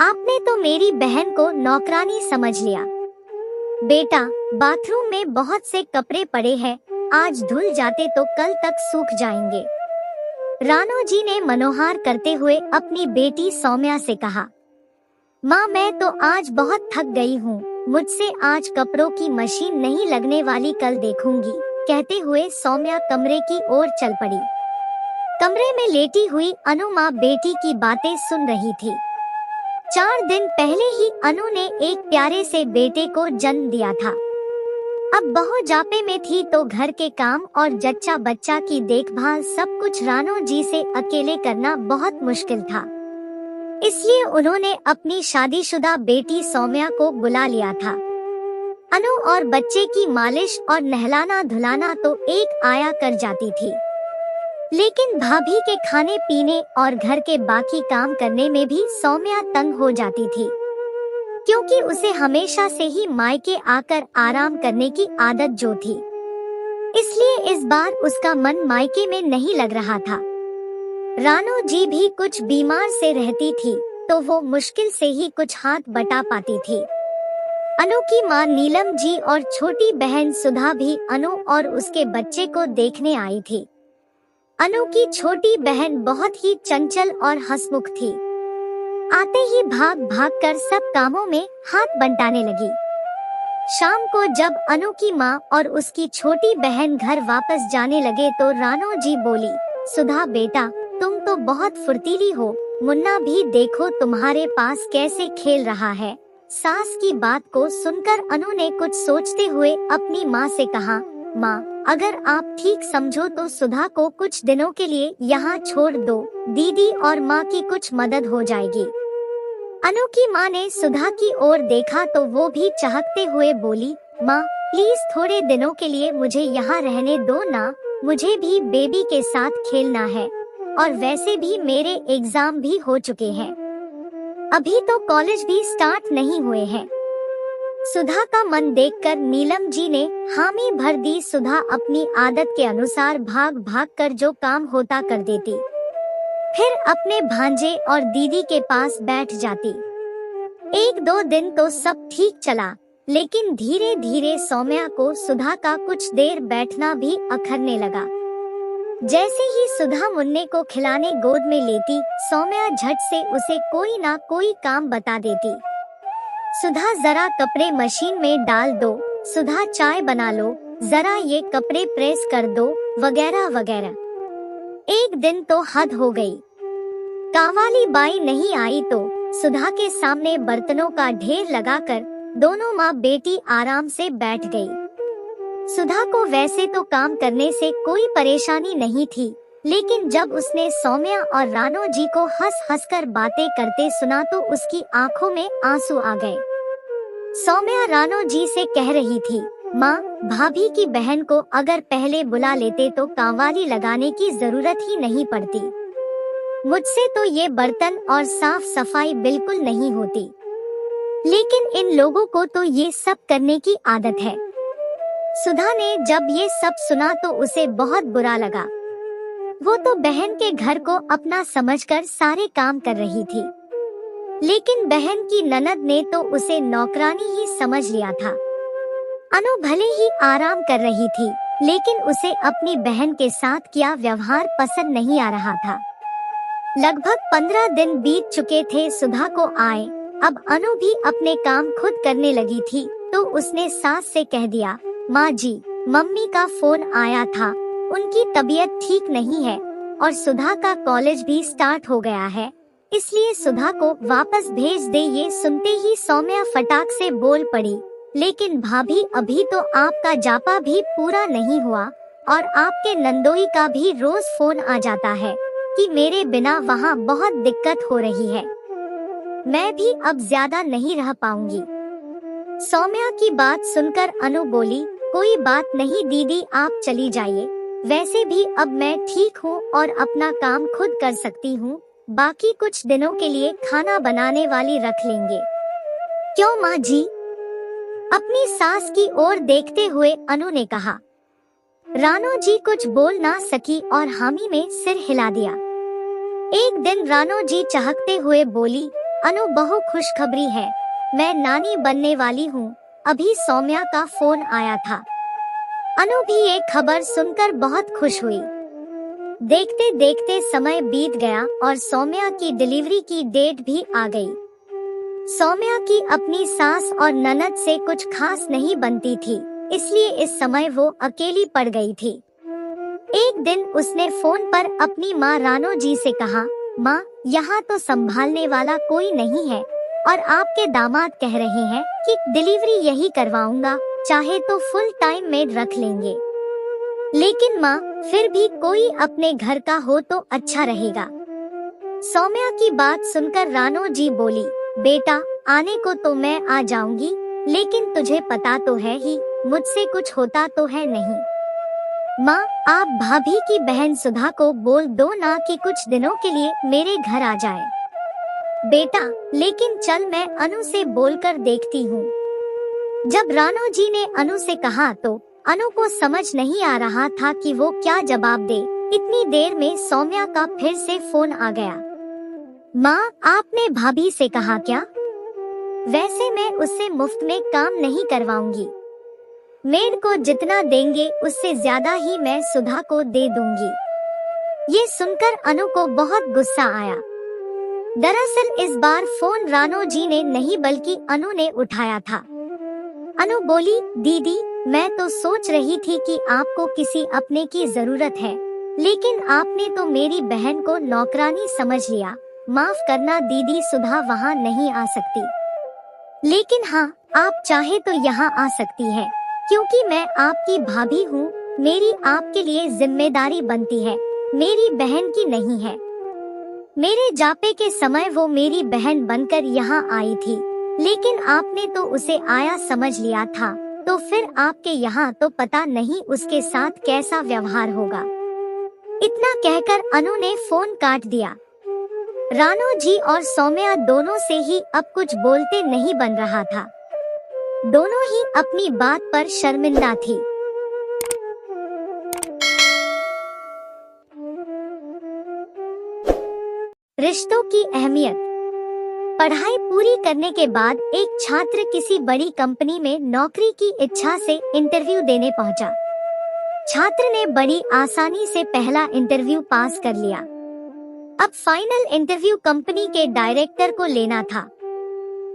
आपने तो मेरी बहन को नौकरानी समझ लिया। बेटा, बाथरूम में बहुत से कपड़े पड़े हैं, आज धुल जाते तो कल तक सूख जाएंगे। रानो जी ने मनोहार करते हुए अपनी बेटी सौम्या से कहा। माँ, मैं तो आज बहुत थक गई हूँ, मुझसे आज कपड़ों की मशीन नहीं लगने वाली, कल देखूंगी। कहते हुए सौम्या कमरे की ओर चल पड़ी। कमरे में लेटी हुई अनु माँ बेटी की बातें सुन रही थी। 4 दिन पहले ही अनु ने एक प्यारे से बेटे को जन्म दिया था। अब बहू जापे में थी तो घर के काम और जच्चा बच्चा की देखभाल सब कुछ रानो जी से अकेले करना बहुत मुश्किल था। इसलिए उन्होंने अपनी शादीशुदा बेटी सौम्या को बुला लिया था। अनु और बच्चे की मालिश और नहलाना धुलाना तो एक आया कर जाती थी, लेकिन भाभी के खाने पीने और घर के बाकी काम करने में भी सौम्या तंग हो जाती थी, क्योंकि उसे हमेशा से ही मायके आकर आराम करने की आदत जो थी। इसलिए इस बार उसका मन मायके में नहीं लग रहा था। रानो जी भी कुछ बीमार से रहती थी तो वो मुश्किल से ही कुछ हाथ बटा पाती थी। अनु की माँ नीलम जी और छोटी बहन सुधा भी अनु और उसके बच्चे को देखने आई थी। अनु की छोटी बहन बहुत ही चंचल और हंसमुख थी। आते ही भाग भाग कर सब कामों में हाथ बंटाने लगी। शाम को जब अनु की माँ और उसकी छोटी बहन घर वापस जाने लगे तो रानो जी बोली, सुधा बेटा, तुम तो बहुत फुर्तीली हो, मुन्ना भी देखो तुम्हारे पास कैसे खेल रहा है। सास की बात को सुनकर अनु ने कुछ सोचते हुए अपनी माँ से कहा, माँ, अगर आप ठीक समझो तो सुधा को कुछ दिनों के लिए यहाँ छोड़ दो, दीदी और माँ की कुछ मदद हो जाएगी। अनु की माँ ने सुधा की ओर देखा तो वो भी चहकते हुए बोली, माँ, प्लीज थोड़े दिनों के लिए मुझे यहाँ रहने दो ना, मुझे भी बेबी के साथ खेलना है, और वैसे भी मेरे एग्जाम भी हो चुके हैं, अभी तो कॉलेज भी स्टार्ट नहीं हुए हैं। सुधा का मन देखकर नीलम जी ने हामी भर दी। सुधा अपनी आदत के अनुसार भाग भाग कर जो काम होता कर देती, फिर अपने भांजे और दीदी के पास बैठ जाती। 1-2 दिन तो सब ठीक चला, लेकिन धीरे धीरे सौम्या को सुधा का कुछ देर बैठना भी अखरने लगा। जैसे ही सुधा मुन्ने को खिलाने गोद में लेती, सौम्या झट से उसे कोई ना कोई काम बता देती। सुधा, जरा कपड़े मशीन में डाल दो, सुधा चाय बना लो, जरा ये कपड़े प्रेस कर दो, वगैरह वगैरह। एक दिन तो हद हो गई। कावाली बाई नहीं आई तो सुधा के सामने बर्तनों का ढेर लगाकर दोनों माँ बेटी आराम से बैठ गई। सुधा को वैसे तो काम करने से कोई परेशानी नहीं थी, लेकिन जब उसने सौम्या और रानो जी को हंस हंस कर बातें करते सुना तो उसकी आंखों में आंसू आ गए। सौम्या रानो जी से कह रही थी, माँ, भाभी की बहन को अगर पहले बुला लेते तो कांवाली लगाने की जरूरत ही नहीं पड़ती। मुझसे तो ये बर्तन और साफ सफाई बिल्कुल नहीं होती, लेकिन इन लोगों को तो ये सब करने की आदत है। सुधा ने जब ये सब सुना तो उसे बहुत बुरा लगा। वो तो बहन के घर को अपना समझकर सारे काम कर रही थी, लेकिन बहन की ननद ने तो उसे नौकरानी ही समझ लिया था। अनु भले ही आराम कर रही थी, लेकिन उसे अपनी बहन के साथ किया व्यवहार पसंद नहीं आ रहा था। लगभग 15 दिन बीत चुके थे सुधा को आए। अब अनु भी अपने काम खुद करने लगी थी, तो उसने सास से कह दिया, माँ जी, मम्मी का फोन आया था, उनकी तबीयत ठीक नहीं है और सुधा का कॉलेज भी स्टार्ट हो गया है, इसलिए सुधा को वापस भेज दे। ये सुनते ही सौम्या फटाक से बोल पड़ी, लेकिन भाभी, अभी तो आपका जापा भी पूरा नहीं हुआ और आपके नंदोई का भी रोज फोन आ जाता है कि मेरे बिना वहाँ बहुत दिक्कत हो रही है, मैं भी अब ज्यादा नहीं रह पाऊंगी। सौम्या की बात सुनकर अनु बोली, कोई बात नहीं दीदी, आप चली जाइए, वैसे भी अब मैं ठीक हूँ और अपना काम खुद कर सकती हूँ, बाकी कुछ दिनों के लिए खाना बनाने वाली रख लेंगे। क्यों माँ जी? अपनी सास की ओर देखते हुए अनु ने कहा। रानो जी कुछ बोल ना सकी और हामी में सिर हिला दिया। एक दिन रानो जी चहकते हुए बोली, अनु बहु खुशखबरी है, मैं नानी बनने वाली हूँ। अभी सौम्या का फोन आया था। अनु भी ये खबर सुनकर बहुत खुश हुई। देखते देखते समय बीत गया और सौम्या की डिलीवरी की डेट भी आ गई। सौम्या की अपनी सास और ननद से कुछ खास नहीं बनती थी, इसलिए इस समय वो अकेली पड़ गई थी। एक दिन उसने फोन पर अपनी माँ रानो जी से कहा, माँ, यहाँ तो संभालने वाला कोई नहीं है और आपके दामाद कह रहे हैं कि डिलीवरी यही करवाऊंगा, चाहे तो फुल टाइम मेड रख लेंगे। लेकिन माँ, फिर भी कोई अपने घर का हो तो अच्छा रहेगा। सौम्या की बात सुनकर रानो जी बोली, बेटा, आने को तो मैं आ जाऊंगी, लेकिन तुझे पता तो है ही मुझसे कुछ होता तो है नहीं। माँ, आप भाभी की बहन सुधा को बोल दो ना कि कुछ दिनों के लिए मेरे घर आ जाए। बेटा, लेकिन चल, मैं अनु से बोलकर देखती हूँ। जब रानो जी ने अनु से कहा तो अनु को समझ नहीं आ रहा था कि वो क्या जवाब दे। इतनी देर में सौम्या का फिर से फोन आ गया। माँ, आपने भाभी से कहा क्या? वैसे मैं उससे मुफ्त में काम नहीं करवाऊंगी। मेड को जितना देंगे उससे ज्यादा ही मैं सुधा को दे दूंगी। ये सुनकर अनु को बहुत गुस्सा आया। दरअसल इस बार फोन रानो जी ने नहीं बल्कि अनु ने उठाया था। अनु बोली, दीदी, मैं तो सोच रही थी कि आपको किसी अपने की जरूरत है, लेकिन आपने तो मेरी बहन को नौकरानी समझ लिया। माफ करना दीदी, सुधा वहाँ नहीं आ सकती। लेकिन हाँ, आप चाहे तो यहाँ आ सकती है, क्योंकि मैं आपकी भाभी हूँ। मेरी आपके लिए जिम्मेदारी बनती है, मेरी बहन की नहीं है। मेरे जापे के समय वो मेरी बहन बनकर यहाँ आई थी, लेकिन आपने तो उसे आया समझ लिया था, तो फिर आपके यहाँ तो पता नहीं उसके साथ कैसा व्यवहार होगा। इतना कहकर अनु ने फोन काट दिया। रानो जी और सौम्या दोनों से ही अब कुछ बोलते नहीं बन रहा था। दोनों ही अपनी बात पर शर्मिंदा थी। रिश्तों की अहमियत। पढ़ाई पूरी करने के बाद एक छात्र किसी बड़ी कंपनी में नौकरी की इच्छा से इंटरव्यू देने पहुंचा। छात्र ने बड़ी आसानी से पहला इंटरव्यू पास कर लिया। अब फाइनल इंटरव्यू कंपनी के डायरेक्टर को लेना था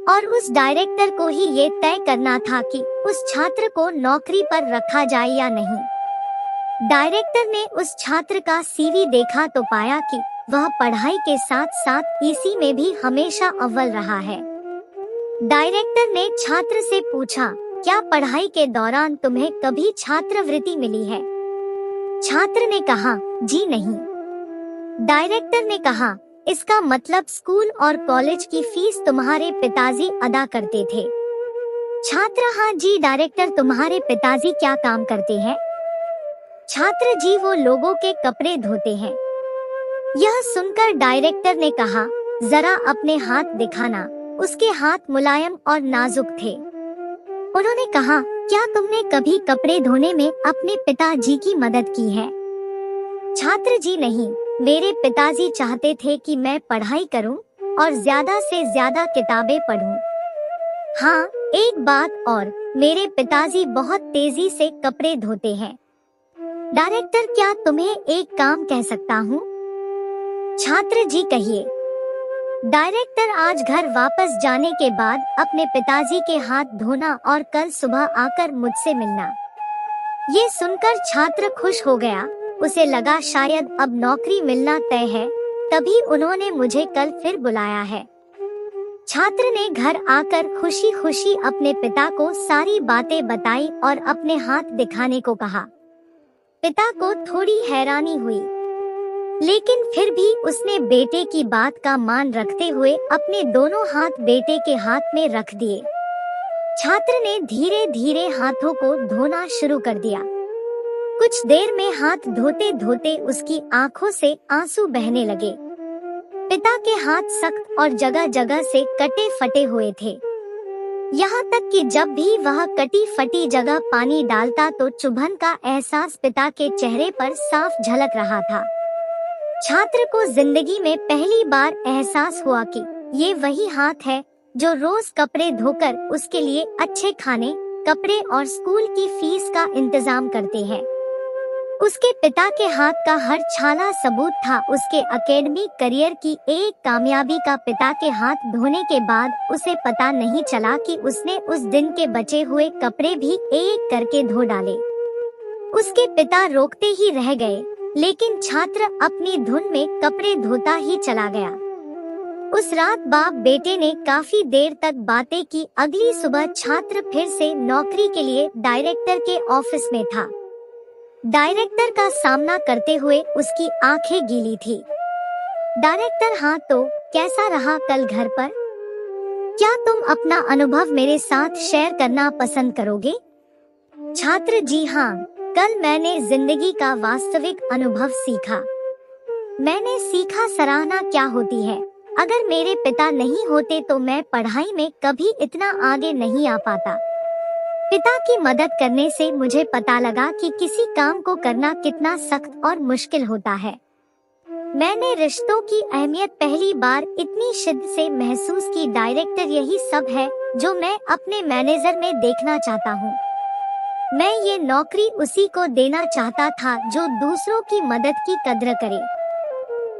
और उस डायरेक्टर को ही ये तय करना था कि उस छात्र को नौकरी पर रखा जाए या नहीं। डायरेक्टर ने उस छात्र का सीवी देखा तो पाया कि वह पढ़ाई के साथ साथ इसी में भी हमेशा अव्वल रहा है। डायरेक्टर ने छात्र से पूछा, क्या पढ़ाई के दौरान तुम्हें कभी छात्रवृत्ति मिली है? छात्र ने कहा, जी नहीं। डायरेक्टर ने कहा, इसका मतलब स्कूल और कॉलेज की फीस तुम्हारे पिताजी अदा करते थे। छात्र, हाँ जी डायरेक्टर, तुम्हारे पिताजी क्या काम करते हैं? छात्र, जी वो लोगों के कपड़े धोते हैं। यह सुनकर डायरेक्टर ने कहा, जरा अपने हाथ दिखाना। उसके हाथ मुलायम और नाजुक थे। उन्होंने कहा, क्या तुमने कभी कपड़े धोने में अपने पिताजी की मदद की है? छात्र, जी नहीं, मेरे पिताजी चाहते थे कि मैं पढ़ाई करूं और ज्यादा से ज्यादा किताबें पढूं। हाँ, एक बात और, मेरे पिताजी बहुत तेजी से कपड़े धोते हैं। डायरेक्टर, क्या तुम्हें एक काम कह सकता हूँ? छात्र, जी कहिए। डायरेक्टर, आज घर वापस जाने के बाद अपने पिताजी के हाथ धोना और कल सुबह आकर मुझसे मिलना। ये सुनकर छात्र खुश हो गया। उसे लगा शायद अब नौकरी मिलना तय है, तभी उन्होंने मुझे कल फिर बुलाया है। छात्र ने घर आकर खुशी खुशी अपने पिता को सारी बातें बताई और अपने हाथ दिखाने को कहा। पिता को थोड़ी हैरानी हुई, लेकिन फिर भी उसने बेटे की बात का मान रखते हुए अपने दोनों हाथ बेटे के हाथ में रख दिए। छात्र ने धीरे धीरे हाथों को धोना शुरू कर दिया। कुछ देर में हाथ धोते धोते उसकी आंखों से आंसू बहने लगे। पिता के हाथ सख्त और जगह जगह से कटे फटे हुए थे। यहाँ तक कि जब भी वह कटी फटी जगह पानी डालता तो चुभन का एहसास पिता के चेहरे पर साफ झलक रहा था। छात्र को जिंदगी में पहली बार एहसास हुआ कि ये वही हाथ है जो रोज कपड़े धोकर उसके लिए अच्छे खाने, कपड़े और स्कूल की फीस का इंतजाम करते हैं। उसके पिता के हाथ का हर छाला सबूत था उसके एकेडमिक करियर की एक कामयाबी का। पिता के हाथ धोने के बाद उसे पता नहीं चला कि उसने उस दिन के बचे हुए कपड़े भी एक करके धो डाले। उसके पिता रोकते ही रह गए, लेकिन छात्र अपनी धुन में कपड़े धोता ही चला गया। उस रात बाप बेटे ने काफी देर तक बातें की। अगली सुबह छात्र फिर से नौकरी के लिए डायरेक्टर के ऑफिस में था। डायरेक्टर का सामना करते हुए उसकी आंखें गीली थी। डायरेक्टर, हाँ तो कैसा रहा कल घर पर? क्या तुम अपना अनुभव मेरे साथ शेयर करना पसंद करोगे? छात्र, जी हाँ, कल मैंने जिंदगी का वास्तविक अनुभव सीखा। मैंने सीखा सराहना क्या होती है। अगर मेरे पिता नहीं होते तो मैं पढ़ाई में कभी इतना आगे नहीं आ पाता। पिता की मदद करने से मुझे पता लगा कि किसी काम को करना कितना सख्त और मुश्किल होता है। मैंने रिश्तों की अहमियत पहली बार इतनी शिद्दत से महसूस की। डायरेक्टर, यही सब है जो मैं अपने मैनेजर में देखना चाहता हूँ। मैं ये नौकरी उसी को देना चाहता था जो दूसरों की मदद की कद्र करे।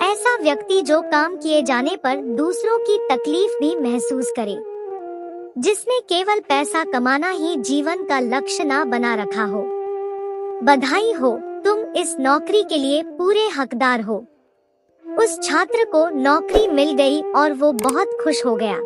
ऐसा व्यक्ति जो काम किए जाने पर दूसरों की तकलीफ भी महसूस करे, जिसने केवल पैसा कमाना ही जीवन का लक्ष्य ना बना रखा हो। बधाई हो, तुम इस नौकरी के लिए पूरे हकदार हो। उस छात्र को नौकरी मिल गई और वो बहुत खुश हो गया।